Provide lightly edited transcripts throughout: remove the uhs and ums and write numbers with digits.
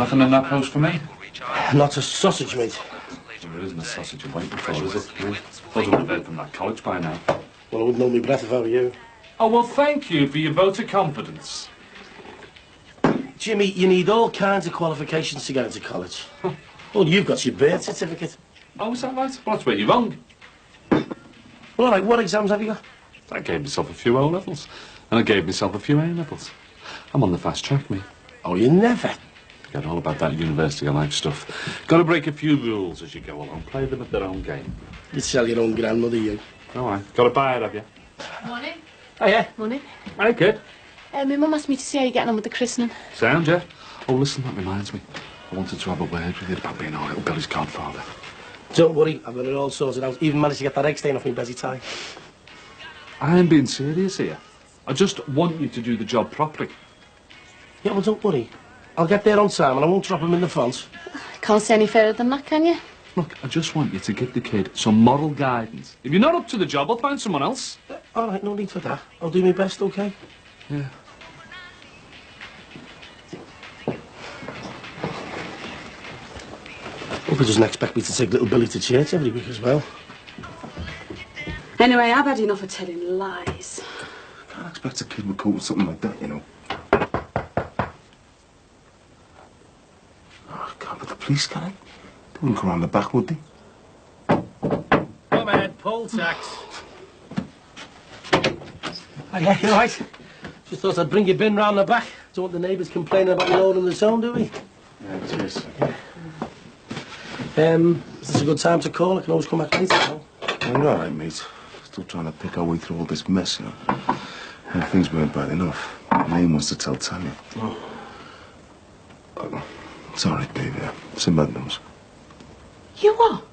Nothing in that post for me? Not a sausage, mate. There isn't a sausage I'm waiting for, is it? I thought I would have heard from that college by now. Well, I wouldn't hold my breath if I were you. Oh, well, thank you for your vote of confidence. Jimmy, you need all kinds of qualifications to get into college. Well, you've got your birth certificate. Oh, is that right? Well, that's where you're wrong. Well, all right, what exams have you got? I gave myself a few O-levels, and I gave myself a few A-levels. I'm on the fast track, me. Oh, you never. Forget all about that university of life stuff. Got to break a few rules as you go along. Play them at their own game. You sell your own grandmother, you. All right. Got to buy it, have you? Morning. Oh, yeah? Morning. Hi, kid. My mum asked me to see how you're getting on with the christening. Sound, yeah? Oh, listen, that reminds me. I wanted to have a word with you about being our little Billy's godfather. Don't worry, I've got it all sorted out. Even managed to get that egg stain off my busy tie. I'm being serious here. I just want you to do the job properly. Yeah, well, don't worry. I'll get there on time and I won't drop him in the font. Can't say any fairer than that, can you? Look, I just want you to give the kid some moral guidance. If you're not up to the job, I'll find someone else. All right, no need for that. I'll do my best, OK? Yeah. Hope he doesn't expect me to take little Billy to church every week as well. Anyway, I've had enough of telling lies. Can't expect a kid would cope with something like that, you know. Oh, God, but the police, can I? They wouldn't come around the back, would they? Come on, poll tax. Oh, yeah, you all right? Just thought I'd bring your bin round the back. Don't want the neighbours complaining about you loading the zone, do we? Yeah, cheers. Is this a good time to call? I can always come back later. No? Well, you're all right, mate. Still trying to pick our way through all this mess, you know. And things weren't bad enough. My aim was to tell Tanya. Oh. It's all right, baby. Sinbad knows. You what?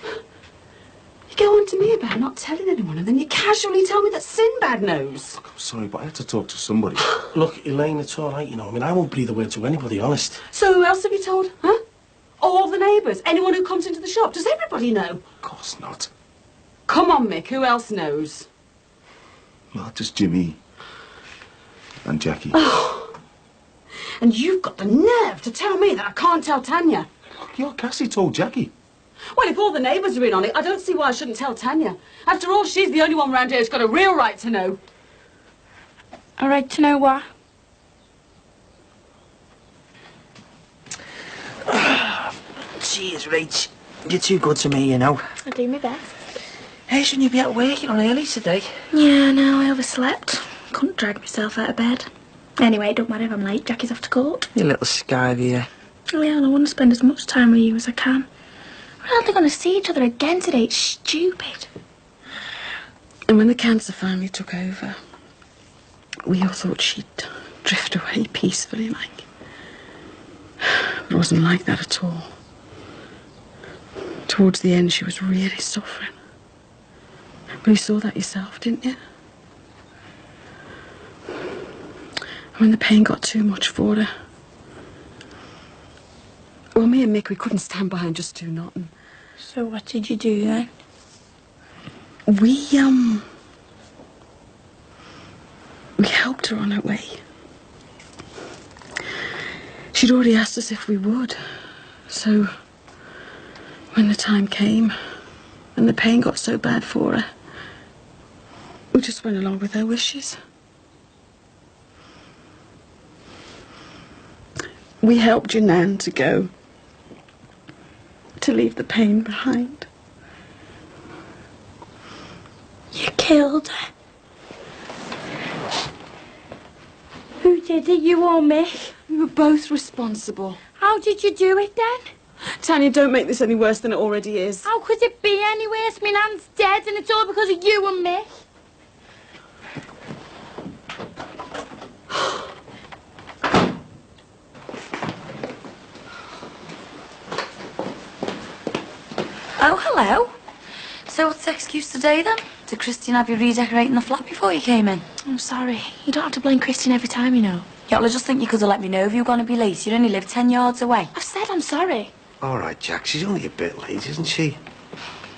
You go on to me about not telling anyone, and then you casually tell me that Sinbad knows. Look, I'm sorry, but I had to talk to somebody. Look, Elaine, it's all right, you know. I mean, I won't breathe a word to anybody, honest. So who else have you told, huh? All the neighbours? Anyone who comes into the shop? Does everybody know? Of course not. Come on, Mick, who else knows? Well, just Jimmy. And Jackie. Oh. And you've got the nerve to tell me that I can't tell Tanya. Look, your Cassie told Jackie. Well, if all the neighbours are in on it, I don't see why I shouldn't tell Tanya. After all, she's the only one round here who's got a real right to know. A right to know what? Cheers, Rach. You're too good to me, you know. I do my best. Hey, shouldn't you be out working on early today? Yeah, no, I overslept. Couldn't drag myself out of bed. Anyway, it don't matter if I'm late. Jackie's off to court. You little skivy. Oh, yeah, and I want to spend as much time with you as I can. We're hardly going to see each other again today. It's stupid. And when the cancer finally took over, we all thought she'd drift away peacefully, like. It wasn't like that at all. Towards the end, she was really suffering. But you saw that yourself, didn't you? When the pain got too much for her. Well, me and Mick, we couldn't stand by and just do nothing. So what did you do then? We helped her on her way. She'd already asked us if we would. So, when the time came, and the pain got so bad for her, we just went along with her wishes. We helped your Nan to go, to leave the pain behind. You killed her. Who did it, you or me? We were both responsible. How did you do it then? Tanya, don't make this any worse than it already is. How could it be any worse? My nan's dead and it's all because of you and me. Oh, hello. So what's the excuse today, then? Did Christine have you redecorating the flat before you came in? I'm sorry. You don't have to blame Christine every time, you know. Yeah, well, I just think you could have let me know if you were going to be late. You only live 10 yards away. I've said I'm sorry. All right, Jack, she's only a bit late, isn't she?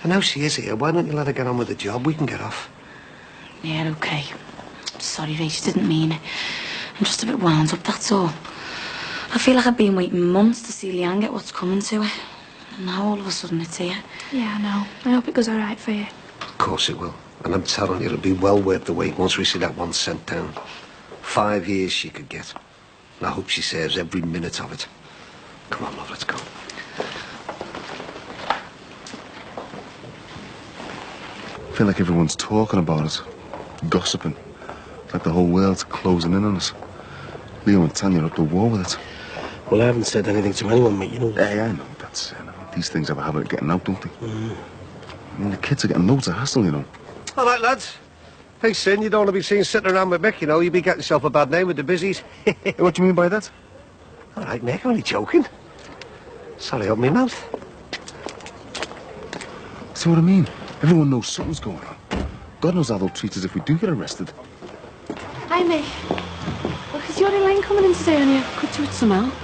I know she is here. Why don't you let her get on with the job? We can get off. Yeah, OK. Sorry, Rach, didn't mean it. I'm just a bit wound up, that's all. I feel like I've been waiting months to see Leanne get what's coming to her. And now all of a sudden it's here. Yeah, I know. I hope it goes all right for you. Of course it will. And I'm telling you, it'll be well worth the wait once we see that 1 cent down. 5 years she could get. And I hope she saves every minute of it. Come on, love, let's go. I feel like everyone's talking about it. Gossiping. It's like the whole world's closing in on us. Leo and Tanya are up to war with it. Well, I haven't said anything to anyone, mate, you know. Hey, I know. That's... these things have a habit of getting out, don't they? I mean, the kids are getting loads of hassle, you know. All right, lads. Hey, Sin, you don't want to be seen sitting around with Mick, you know. You'd be getting yourself a bad name with the busies. What do you mean by that? All right, Mick, I'm only joking. Sorry, open my mouth. See what I mean? Everyone knows something's going on. God knows how they'll treat us if we do get arrested. Hi, Mick. Look, is your Elaine coming in today on you? Could you with some help?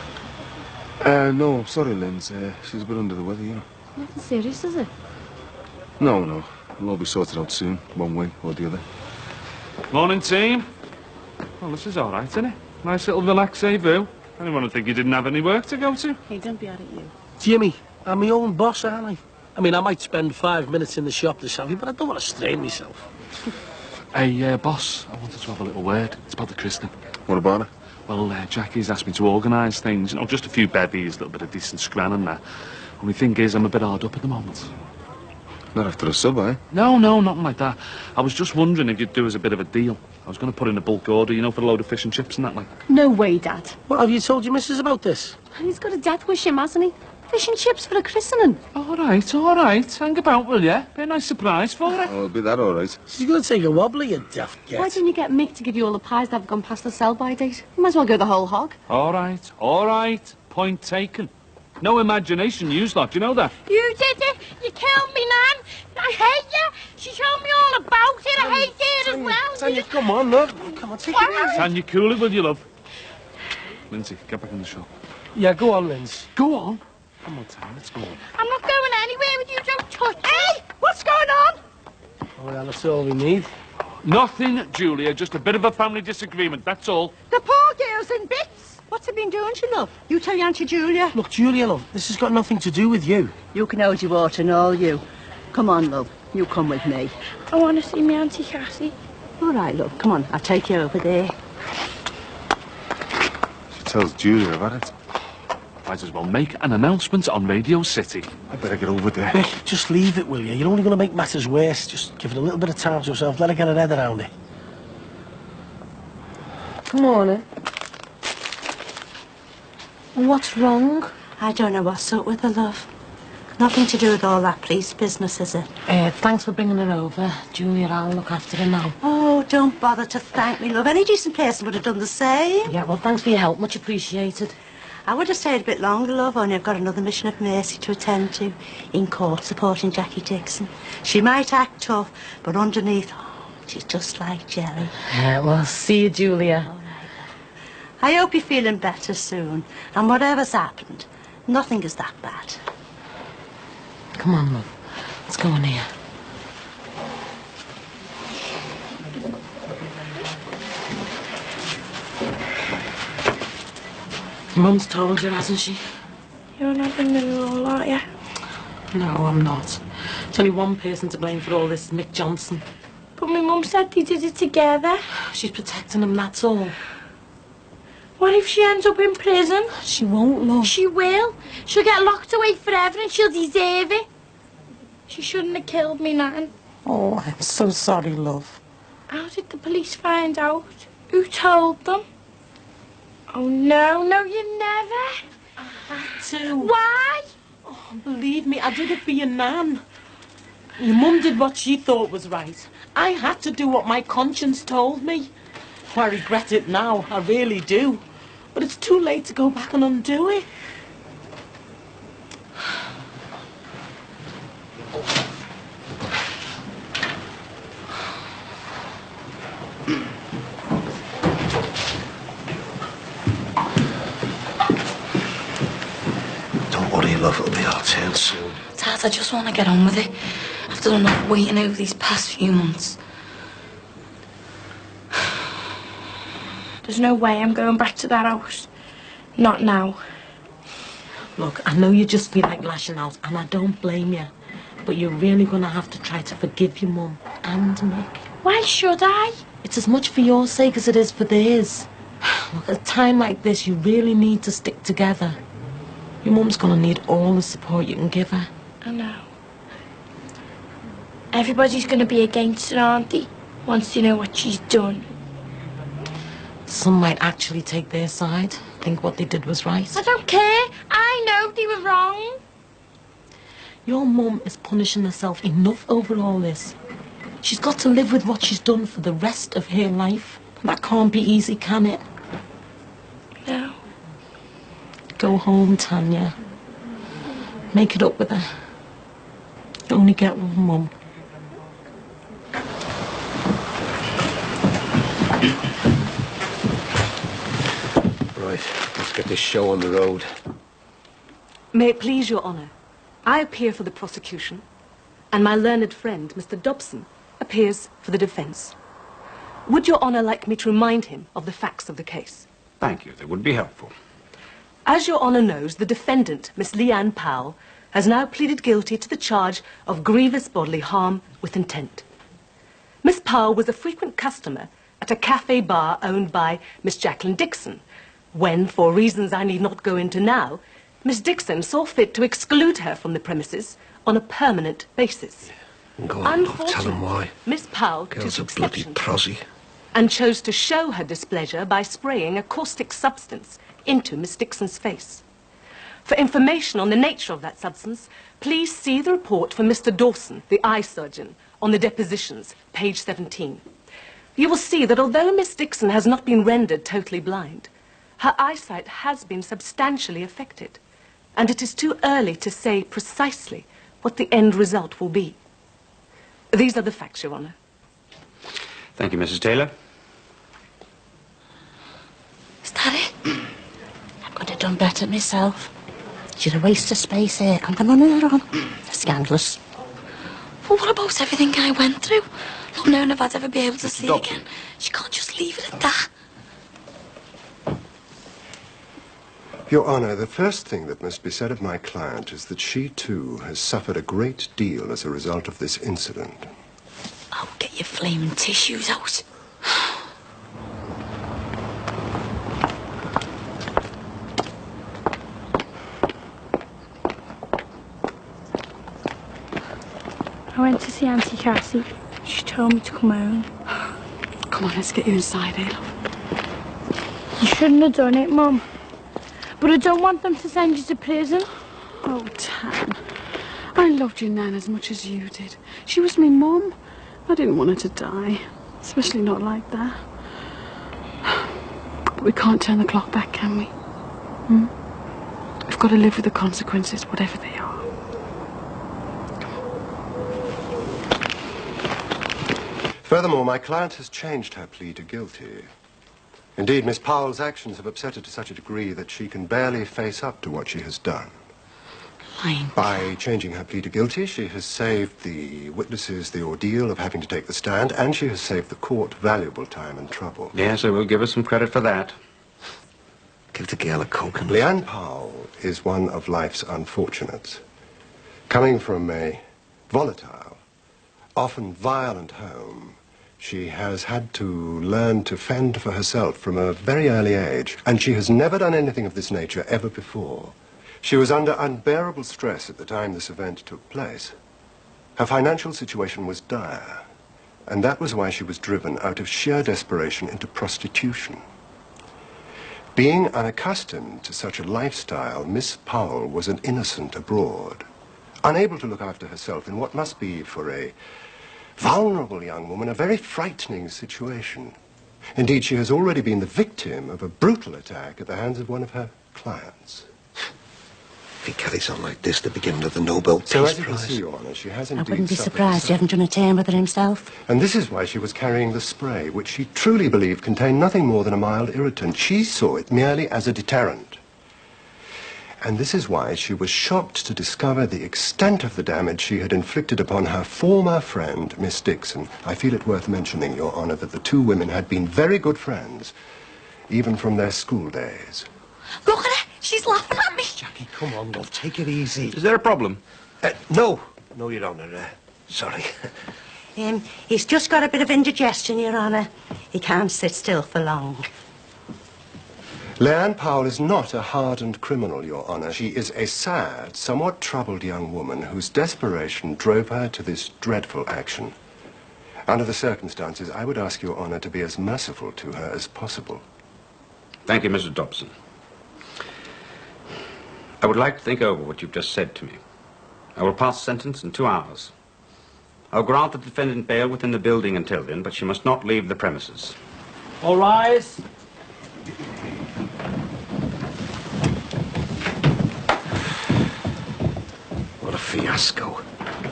No, sorry, Linz. She's a bit under the weather, you know. Nothing serious, is it? No. It'll all be sorted out soon, one way or the other. Morning, team. Well, this is all right, isn't it? Nice little relaxez-vous. Anyone would think you didn't have any work to go to? Hey, don't be out at you. Jimmy, I'm my own boss, aren't I? I mean, I might spend 5 minutes in the shop this Saturday, but I don't want to strain myself. Hey, boss, I wanted to have a little word. It's about the christening. What about it? Well, Jackie's asked me to organise things. You know, just a few bevies, a little bit of decent scran and that. Only thing is, I'm a bit hard up at the moment. Not after a sub, eh? No, nothing like that. I was just wondering if you'd do us a bit of a deal. I was going to put in a bulk order, you know, for a load of fish and chips and that, like. No way, Dad. Well, have you told your missus about this? He's got a death wish him, hasn't he? Fish and chips for a christening. All right. Hang about, will ya? Be a nice surprise for her. Oh, it'll be that all right. She's going to take a wobbly, you daft get. Why didn't you get Mick to give you all the pies that have gone past the sell-by date? You might as well go the whole hog. All right. Point taken. No imagination used, lot. Do you know that? You did it. You killed me, Nan. I hate you. She told me all about it. I hate it as well. Tanya, come on, love. Come on, take it easy. Tanya, cool it, will you, love? Lindsay, get back in the shop. Yeah, go on, Linz. Go on. Come on, Tanya, let's go on. I'm not going anywhere with you. Don't touch me. Hey, what's going on? Oh, well, that's all we need. Nothing, Julia. Just a bit of a family disagreement, that's all. The poor girl's in bits. What's it been doing, she love? You tell your Auntie Julia. Look, Julia, love, this has got nothing to do with you. You can hold your water and all you. Come on, love. You come with me. I want to see my Auntie Cassie. All right, love. Come on. I'll take you over there. She tells Julia about it. Might as well make an announcement on Radio City. I better get over there. Mick, just leave it, will you? You're only going to make matters worse. Just give it a little bit of time to yourself. Let her get her head around it. Good morning. What's wrong? I don't know what's up with her, love. Nothing to do with all that police business, is it? Thanks for bringing her over. Julia, I'll look after her now. Oh, don't bother to thank me, love. Any decent person would have done the same. Yeah, well, thanks for your help. Much appreciated. I would have stayed a bit longer, love, only I've got another mission of mercy to attend to in court supporting Jackie Dixon. She might act tough, but underneath, she's just like jelly. Yeah, well, see you, Julia. I hope you're feeling better soon. And whatever's happened, nothing is that bad. Come on, love. Let's go in here. Mum's told you, hasn't she? You're not in the role, are you? No, I'm not. There's only one person to blame for all this, Mick Johnson. But my mum said they did it together. She's protecting him, that's all. What if she ends up in prison? She won't, love. She will. She'll get locked away forever and she'll deserve it. She shouldn't have killed me, Nan. Oh, I'm so sorry, love. How did the police find out? Who told them? Oh, no, you never. I had to. Why? Oh, believe me, I did it for your Nan. Your mum did what she thought was right. I had to do what my conscience told me. I regret it now, I really do. But it's too late to go back and undo it. Don't worry, love. It'll be our turn soon. Dad, I just want to get on with it. I've done enough waiting over these past few months. There's no way I'm going back to that house. Not now. Look, I know you just feel like lashing out, and I don't blame you. But you're really going to have to try to forgive your mum and Mick. Why should I? It's as much for your sake as it is for theirs. Look, at a time like this, you really need to stick together. Your mum's going to need all the support you can give her. I know. Everybody's going to be against her, aren't they? Once they know what she's done. Some might actually take their side, think what they did was right. I don't care. I know they were wrong. Your mum is punishing herself enough over all this. She's got to live with what she's done for the rest of her life. That can't be easy, can it? No. Go home, Tanya. Make it up with her. You only get one mum. Right, let's get this show on the road. May it please your honour, I appear for the prosecution, and my learned friend, Mr. Dobson, appears for the defence. Would your honour like me to remind him of the facts of the case? Thank you. That would be helpful. As your honour knows, the defendant, Miss Leanne Powell, has now pleaded guilty to the charge of grievous bodily harm with intent. Miss Powell was a frequent customer at a cafe bar owned by Miss Jacqueline Dixon, when, for reasons I need not go into now, Miss Dixon saw fit to exclude her from the premises on a permanent basis. Go on, love, tell him why. Miss Powell Girl's took a bloody exception prosy. and chose to show her displeasure by spraying a caustic substance into Miss Dixon's face. For information on the nature of that substance, please see the report from Mr. Dawson, the eye surgeon, on the depositions, page 17. You will see that although Miss Dixon has not been rendered totally blind, her eyesight has been substantially affected, and it is too early to say precisely what the end result will be. These are the facts, Your Honour. Thank you, Mrs. Taylor. Is that it? I could have done better myself. She's a waste of space here. I'm going to run her on. Scandalous. Well, what about everything I went through? Not knowing if I'd ever be able to see again. She can't just leave it at that. Your Honour, the first thing that must be said of my client is that she, too, has suffered a great deal as a result of this incident. Oh, get your flaming tissues out. I went to see Auntie Cassie. She told me to come home. Come on, let's get you inside, eh, love? You shouldn't have done it, Mum. But I don't want them to send you to prison. Oh, Tan. I loved your Nan as much as you did. She was my mum. I didn't want her to die. Especially not like that. But we can't turn the clock back, can we? We've got to live with the consequences, whatever they are. Furthermore, my client has changed her plea to guilty. Indeed, Miss Powell's actions have upset her to such a degree that she can barely face up to what she has done. Lying. By changing her plea to guilty, she has saved the witnesses the ordeal of having to take the stand, and she has saved the court valuable time and trouble. Yes, I will give her some credit for that. Give the girl a coke. Leanne Powell is one of life's unfortunates. Coming from a volatile, often violent home, she has had to learn to fend for herself from a very early age, and she has never done anything of this nature ever before. She was under unbearable stress at the time this event took place. Her financial situation was dire, and that was why she was driven out of sheer desperation into prostitution. Being unaccustomed to such a lifestyle, Miss Powell was an innocent abroad, unable to look after herself in what must be, for a vulnerable young woman, a very frightening situation. Indeed, she has already been the victim of a brutal attack at the hands of one of her clients. If he carries on like this, the beginning of the Nobel Peace Prize. So as you can see, Your Honour, she has indeed I wouldn't be suffered surprised you haven't done a turn with her himself. And this is why she was carrying the spray, which she truly believed contained nothing more than a mild irritant. She saw it merely as a deterrent. And this is why she was shocked to discover the extent of the damage she had inflicted upon her former friend, Miss Dixon. I feel it worth mentioning, Your Honour, that the two women had been very good friends, even from their school days. Look at her. She's laughing at me. Jackie, come on, love. Take it easy. Is there a problem? No. No, Your Honour. Sorry. He's just got a bit of indigestion, Your Honour. He can't sit still for long. Leanne Powell is not a hardened criminal, Your Honour. She is a sad, somewhat troubled young woman whose desperation drove her to this dreadful action. Under the circumstances, I would ask Your Honour to be as merciful to her as possible. Thank you, Mrs. Dobson. I would like to think over what you've just said to me. I will pass sentence in 2 hours. I'll grant the defendant bail within the building until then, but she must not leave the premises. All rise. What a fiasco.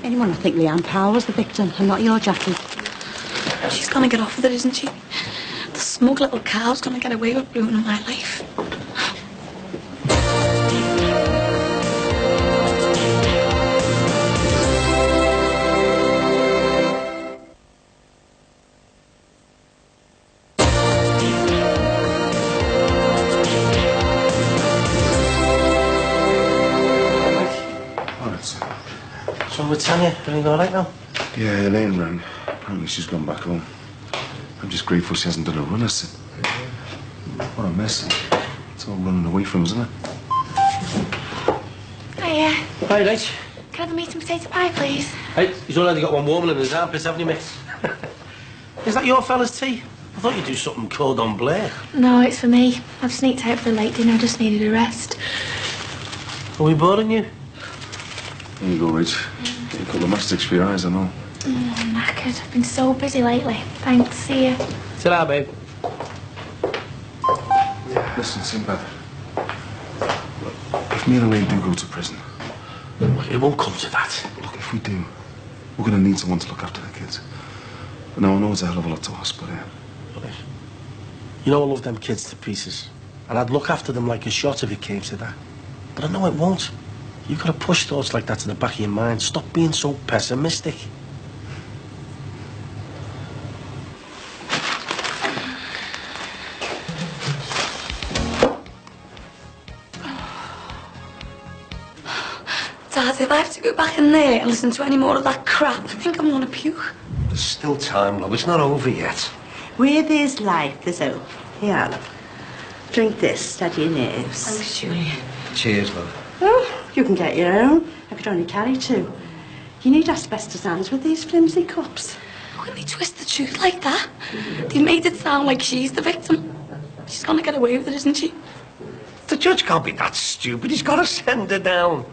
Anyone would think Leanne Powell was the victim and not your Jackie. She's gonna get off with it, isn't she? The smug little cow's gonna get away with ruining my life. So with Tanya, everything all right now? Yeah, Elaine rang. Apparently she's gone back home. I'm just grateful she hasn't done a runner since. What a mess. It's all running away from us, isn't it? Hiya. Hi, Rach. Can I have a meat and potato pie, please? Hey, he's already got one warming in his armpits, haven't you, miss? Is that your fella's tea? I thought you'd do something cordon bleu. No, it's for me. I've sneaked out for the late dinner. I just needed a rest. Are we boring you? There you go, Rich. Get a couple of matchsticks for your eyes, I know. Oh, I'm knackered. I've been so busy lately. Thanks. See you. Ta-ra, babe. Listen, Sinbad. If me and Elaine do go to prison... It won't come to that. Look, if we do, we're going to need someone to look after the kids. Now, I know it's a hell of a lot to us, but... You know I love them kids to pieces. And I'd look after them like a shot if it came to that. But I know it won't. You've got to push thoughts like that to the back of your mind. Stop being so pessimistic. Dad, if I have to go back in there and listen to any more of that crap, I think I'm gonna puke. There's still time, love. It's not over yet. Where there's life, there's hope. Here, love. Drink this, steady your nerves. Thanks, Julie. Cheers, love. Oh, you can get your own. I could only carry 2. You need asbestos hands with these flimsy cups. How can they twist the truth like that? They made it sound like she's the victim. She's gonna get away with it, isn't she? The judge can't be that stupid. He's got to send her down.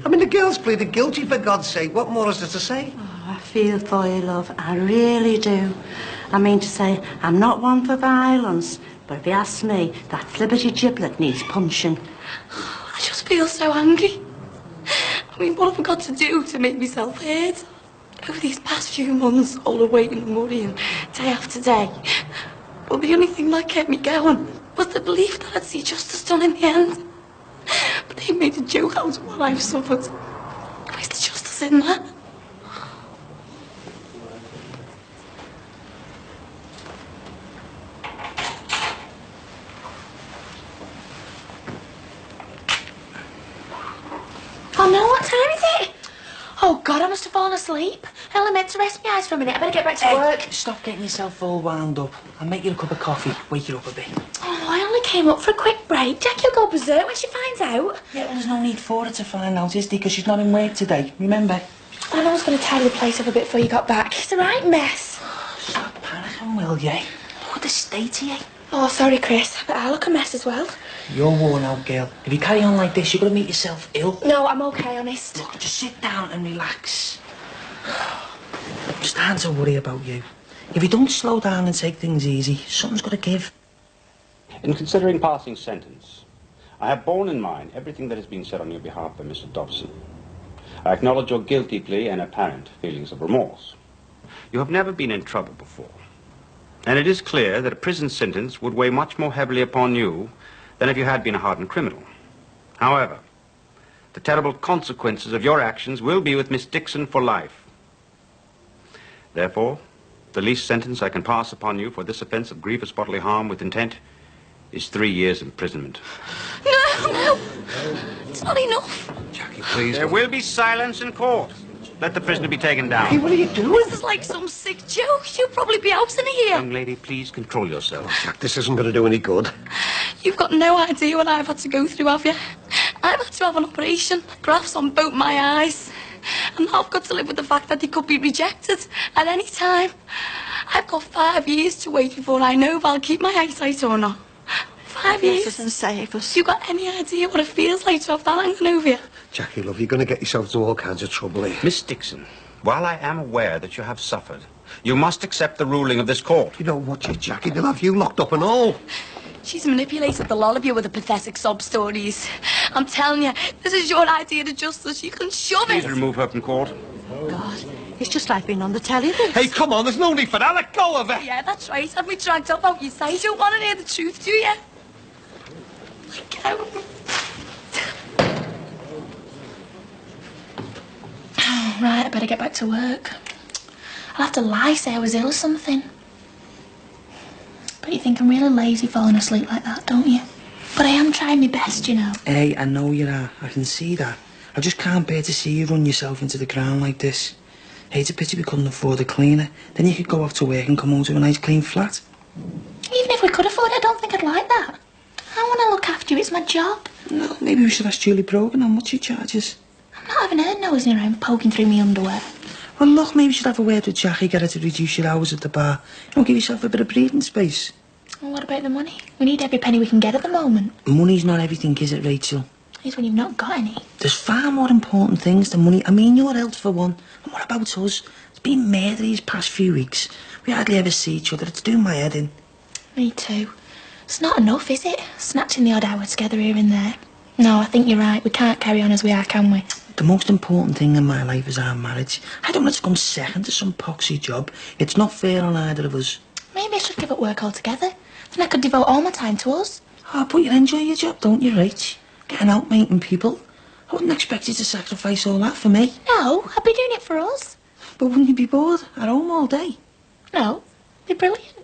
I mean, the girl's pleaded guilty, for God's sake. What more is there to say? Oh, I feel for you, love. I really do. I mean to say, I'm not one for violence, but if you ask me, that flibberty giblet needs punching. I just feel so angry. I mean, what have I got to do to make myself heard? Over these past few months, all the waiting and worrying, day after day. But the only thing that kept me going was the belief that I'd see justice done in the end. But they made a joke out of what I've suffered. Where's the justice in that? Oh no, what time is it? Oh God, I must have fallen asleep. I only meant to rest my eyes for a minute. I better get back to work. Stop getting yourself all wound up. I'll make you a cup of coffee, wake you up a bit. Oh, I only came up for a quick break. Jackie will go berserk when she finds out. Yeah, well, there's no need for her to find out, is there? Because she's not in work today, remember? I know I was going to tidy the place up a bit before you got back. It's a right mess. Stop panicking, will you? Look at the state of you. Oh, sorry, Chris, but I look a mess as well. You're worn out, girl. If you carry on like this, you're going to make yourself ill. No, I'm okay, honest. Look, just sit down and relax. I'm starting to worry about you. If you don't slow down and take things easy, something's got to give. In considering passing sentence, I have borne in mind everything that has been said on your behalf by Mr. Dobson. I acknowledge your guilty plea and apparent feelings of remorse. You have never been in trouble before. And it is clear that a prison sentence would weigh much more heavily upon you than if you had been a hardened criminal. However, the terrible consequences of your actions will be with Miss Dixon for life. Therefore, the least sentence I can pass upon you for this offense of grievous bodily harm with intent is 3 years imprisonment. No! It's not enough. Jackie, please. There will be silence in court. Let the prisoner be taken down. Hey, what are you doing? This is like some sick joke. You'll probably be out in a year. Young lady, please control yourself. Jack, this isn't going to do any good. You've got no idea what I've had to go through, have you? I've had to have an operation, grafts on both my eyes. And now I've got to live with the fact that they could be rejected at any time. I've got 5 years to wait before I know if I'll keep my eyesight or not. 5 years. And save us. You got any idea what it feels like to have that hanging over you? Jackie, love, you're going to get yourself into all kinds of trouble here. Miss Dixon, while I am aware that you have suffered, you must accept the ruling of this court. You don't watch it, Jackie. They'll have you locked up and all. She's manipulated the lot of you with the pathetic sob stories. I'm telling you, this is your idea of justice. You can shove Please it. remove her from court. God, it's just like being on the telly, this. Hey, come on, there's no need for that. Let go of it. Yeah, that's right. Have me dragged up out your sight. You don't want to hear the truth, do you? Go. Oh, right, I better get back to work. I'll have to lie, say I was ill or something. But you think I'm really lazy falling asleep like that, don't you? But I am trying my best, you know. Hey, I know you are. I can see that. I just can't bear to see you run yourself into the ground like this. Hey, it's a pity we couldn't afford a cleaner. Then you could go off to work and come home to a nice clean flat. Even if we could afford it, I don't think I'd like that. I want to look after you. It's my job. No, maybe we should ask Julie Brogan how much she charges. I'm not having her nosing around poking through my underwear. Well, look, maybe you should have a word with Jackie, get her to reduce your hours at the bar. You know, give yourself a bit of breathing space. Well, what about the money? We need every penny we can get at the moment. Money's not everything, is it, Rachel? It's when you've not got any. There's far more important things than money. I mean, your health for one. And what about us? It's been mad these past few weeks. We hardly ever see each other. It's doing my head in. Me too. It's not enough, is it? Snatching the odd hour together here and there. No, I think you're right. We can't carry on as we are, can we? The most important thing in my life is our marriage. I don't want to come second to some poxy job. It's not fair on either of us. Maybe I should give up work altogether. Then I could devote all my time to us. Oh, but you enjoy your job, don't you, Rach? Getting out meeting people. I wouldn't expect you to sacrifice all that for me. No, I'd be doing it for us. But wouldn't you be bored at home all day? No, it'd be brilliant.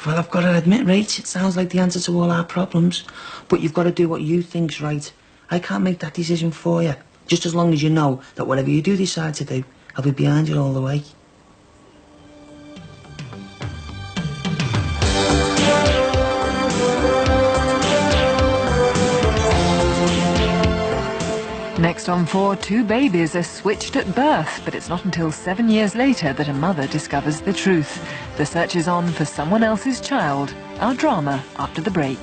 Well, I've got to admit, Rach, it sounds like the answer to all our problems. But you've got to do what you think's right. I can't make that decision for you. Just as long as you know that whatever you do decide to do, I'll be behind you all the way. Next on 4, 2 babies are switched at birth, but it's not until 7 years later that a mother discovers the truth. The search is on for someone else's child. Our drama after the break.